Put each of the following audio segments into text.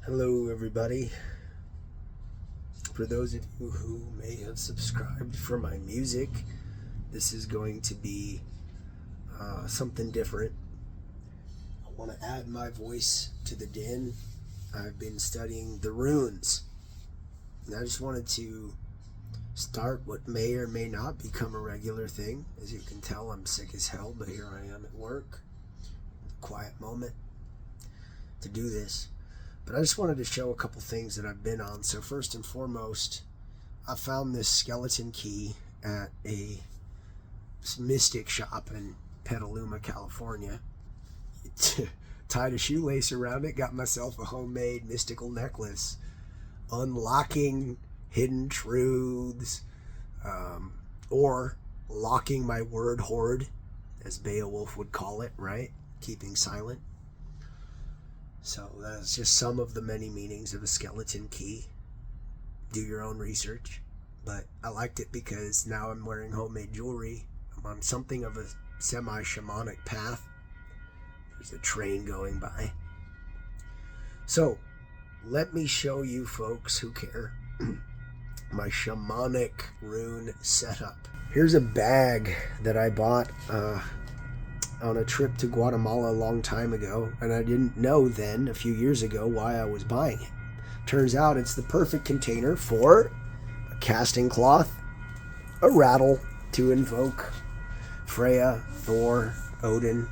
Hello, everybody. For those of you who may have subscribed for my music, this is going to be something different. I want to add my voice to the din. I've been studying the runes, and I just wanted to start what may or may not become a regular thing. As you can tell, I'm sick as hell, but here I am at work. Quiet moment to do this. But I just wanted to show a couple things that I've been on. So first and foremost, I found this skeleton key at a mystic shop in Petaluma, California. Tied a shoelace around it, got myself a homemade mystical necklace, unlocking hidden truths, or locking my word hoard, as Beowulf would call it, right? Keeping silent. So that's just some of the many meanings of a skeleton key. Do your own research. But I liked it because now I'm wearing homemade jewelry. I'm on something of a semi-shamanic path. There's a train going by. So let me show you folks who care my shamanic rune setup. Here's a bag that I bought on a trip to Guatemala a long time ago, and I didn't know then, a few years ago, why I was buying it. Turns out it's the perfect container for a casting cloth, a rattle to invoke Freya, Thor, Odin,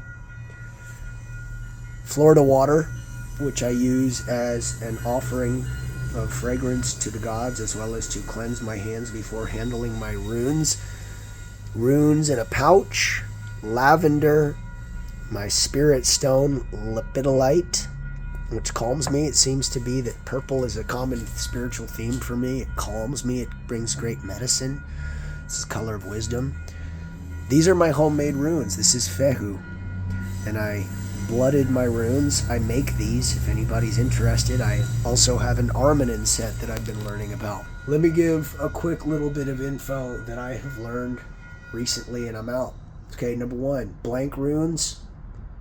Florida water, which I use as an offering of fragrance to the gods, as well as to cleanse my hands before handling my runes. Runes in a pouch, lavender, my spirit stone lepidolite, which calms me. It seems to be that purple is a common spiritual theme for me. It calms me. It brings great medicine. It's the color of wisdom. These are my homemade runes. This is Fehu, and I blooded my runes. I make these if anybody's interested. I also have an Armanen set that I've been learning about. Let me give a quick little bit of info that I have learned recently, and I'm out. Okay, number one, blank runes,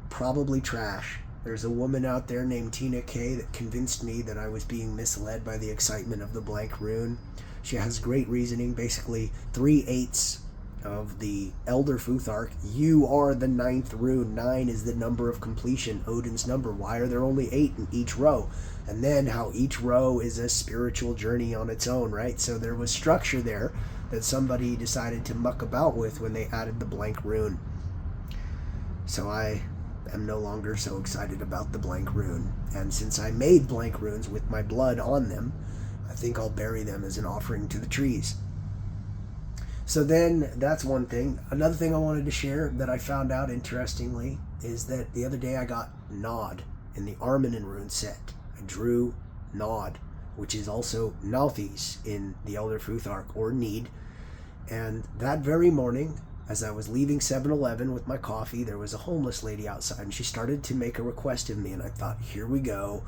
probably trash. There's a woman out there named Tina K that convinced me that I was being misled by the excitement of the blank rune. She has great reasoning, basically 3/8 of the Elder Futhark. You are the 9th rune. 9 is the number of completion, Odin's number. Why are there only 8 in each row? And then how each row is a spiritual journey on its own, right? So there was structure there that somebody decided to muck about with when they added the blank rune. So I am no longer so excited about the blank rune. And since I made blank runes with my blood on them, I think I'll bury them as an offering to the trees. So then that's one thing. Another thing I wanted to share that I found out interestingly is that the other day I got Nod in the Armanen rune set. I drew Nod, which is also Nauthiz in the Elder Futhark, or Need. And that very morning, as I was leaving 7-Eleven with my coffee, there was a homeless lady outside, and she started to make a request of me, and I thought, here we go.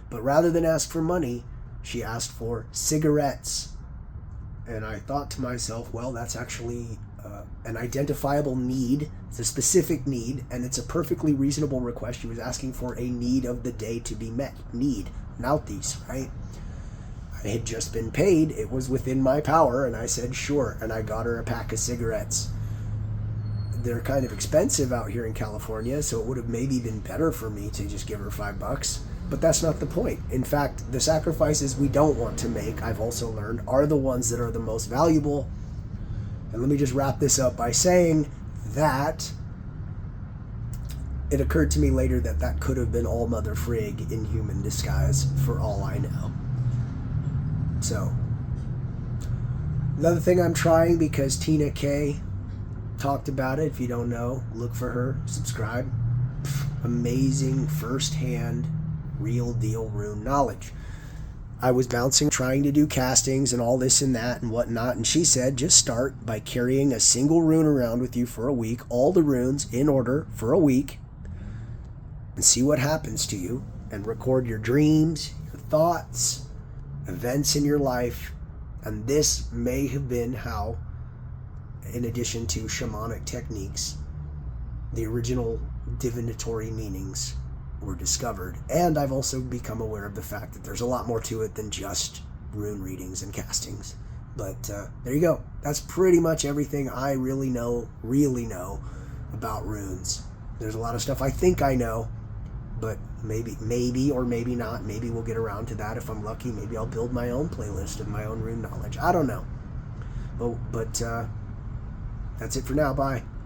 But rather than ask for money, she asked for cigarettes. And I thought to myself, well, that's actually an identifiable need. It's a specific need, and it's a perfectly reasonable request. She was asking for a need of the day to be met. Need, Nauthiz, right? I had just been paid. It was within my power, and I said sure, and I got her a pack of cigarettes. They're kind of expensive out here in California, so it would have maybe been better for me to just give her $5. But that's not the point. In fact, the sacrifices we don't want to make, I've also learned, are the ones that are the most valuable. And let me just wrap this up by saying that it occurred to me later that that could have been All Mother Frigg in human disguise, for all I know. So, another thing I'm trying, because Tina K talked about it, if you don't know, look for her, subscribe. Amazing first-hand real deal rune knowledge. I was bouncing, trying to do castings and all this and that and whatnot, and she said just start by carrying a single rune around with you for a week, all the runes in order for a week, and see what happens to you, and record your dreams, your thoughts, events in your life. And this may have been how, in addition to shamanic techniques, the original divinatory meanings were discovered. And I've also become aware of the fact that there's a lot more to it than just rune readings and castings. But there you go. That's pretty much everything I really know about runes. There's a lot of stuff I think I know, but maybe or maybe not. Maybe we'll get around to that if I'm lucky. Maybe I'll build my own playlist of my own rune knowledge. I don't know. But that's it for now. Bye.